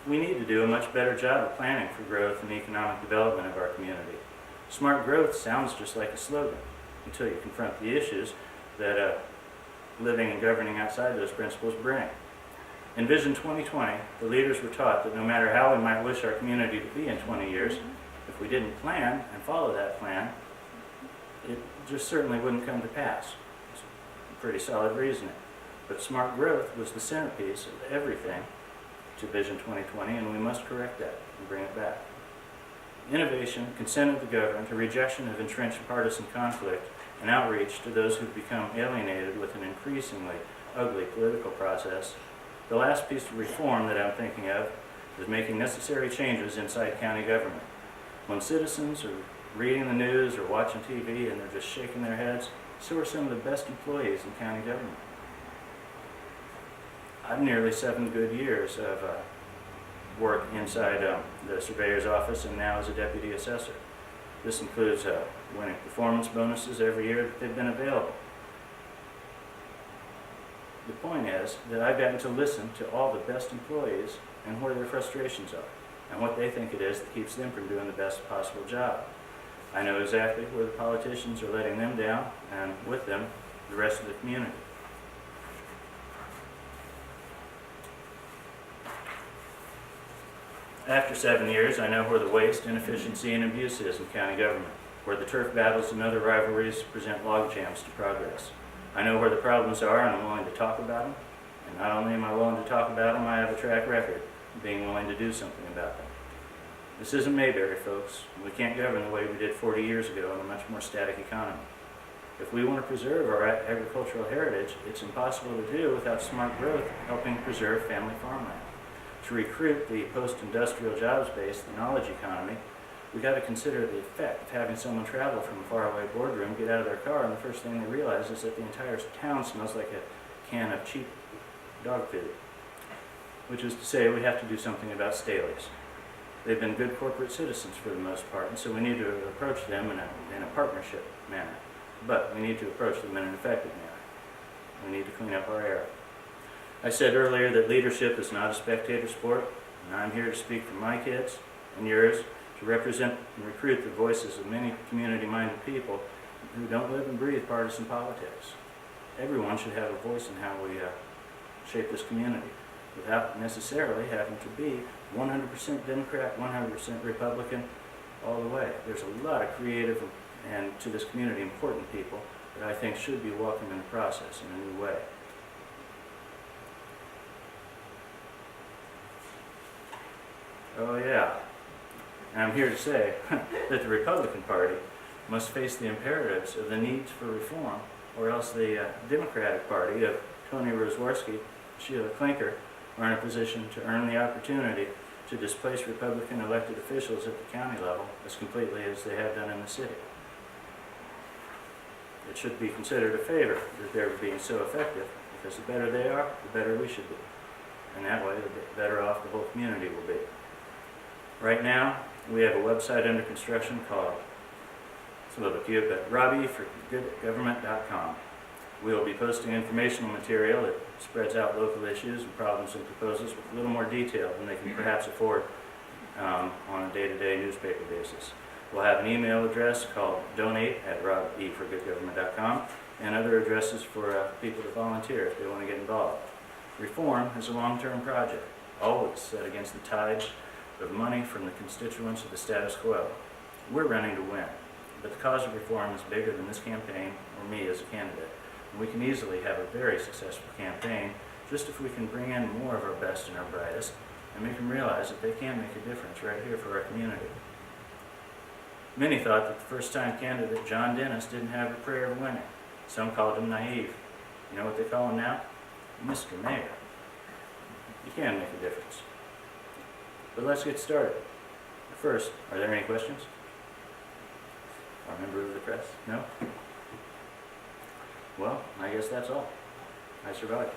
We need to do a much better job of planning for growth and economic development of our community. Smart growth sounds just like a slogan until you confront the issues that living and governing outside those principles bring. In Vision 2020, the leaders were taught that no matter how we might wish our community to be in 20 years, if we didn't plan and follow that plan, it just certainly wouldn't come to pass. It's pretty solid reasoning. But smart growth was the centerpiece of everything to Vision 2020, and we must correct that and bring it back. Innovation, consent of the governed, a rejection of entrenched partisan conflict, and outreach to those who've become alienated with an increasingly ugly political process. The last piece of reform that I'm thinking of is making necessary changes inside county government. When citizens are reading the news or watching TV and they're just shaking their heads, so are some of the best employees in county government. I've nearly 7 good years of work inside the surveyor's office and now as a deputy assessor. This includes winning performance bonuses every year that they've been available. The point is that I've gotten to listen to all the best employees and where their frustrations are and what they think it is that keeps them from doing the best possible job. I know exactly where the politicians are letting them down, and with them, the rest of the community. After 7 years, I know where the waste, inefficiency, and abuse is in county government, where the turf battles and other rivalries present logjams to progress. I know where the problems are, and I'm willing to talk about them. And not only am I willing to talk about them, I have a track record of being willing to do something about them. This isn't Mayberry, folks. We can't govern the way we did 40 years ago in a much more static economy. If we want to preserve our agricultural heritage, it's impossible to do without smart growth helping preserve family farmland. To recruit the post-industrial jobs base, the knowledge economy, we got to consider the effect of having someone travel from a faraway boardroom, get out of their car, and the first thing they realize is that the entire town smells like a can of cheap dog food. Which is to say, we have to do something about Staley's. They've been good corporate citizens for the most part, and so we need to approach them in a partnership manner. But we need to approach them in an effective manner. We need to clean up our era. I said earlier that leadership is not a spectator sport, and I'm here to speak for my kids and yours, to represent and recruit the voices of many community-minded people who don't live and breathe partisan politics. Everyone should have a voice in how we shape this community, without necessarily having to be 100% Democrat, 100% Republican, all the way. There's a lot of creative and to this community important people that I think should be welcomed in the process in a new way. Oh yeah, and I'm here to say that the Republican Party must face the imperatives of the needs for reform, or else the Democratic Party of Tony Rosworski, Sheila Clinker are in a position to earn the opportunity to displace Republican elected officials at the county level as completely as they have done in the city. It should be considered a favor that they're being so effective, because the better they are, the better we should be. And that way, the better off the whole community will be. Right now, we have a website under construction called, it's a little bit cute, but RobbieForGoodGovernment.com. We will be posting informational material that spreads out local issues and problems and proposals with a little more detail than they can perhaps afford on a day-to-day newspaper basis. We'll have an email address called donate@RobbieForGoodGovernment.com and other addresses for people to volunteer if they want to get involved. Reform is a long-term project, always set against the tide of money from the constituents of the status quo. We're running to win, but the cause of reform is bigger than this campaign or me as a candidate. And we can easily have a very successful campaign just if we can bring in more of our best and our brightest and make them realize that they can make a difference right here for our community. Many thought that the first-time candidate, John Dennis, didn't have a prayer of winning. Some called him naive. You know what they call him now? Mr. Mayor. You can make a difference. But let's get started. First, are there any questions? Our member of the press? No? Well, I guess that's all. I survived.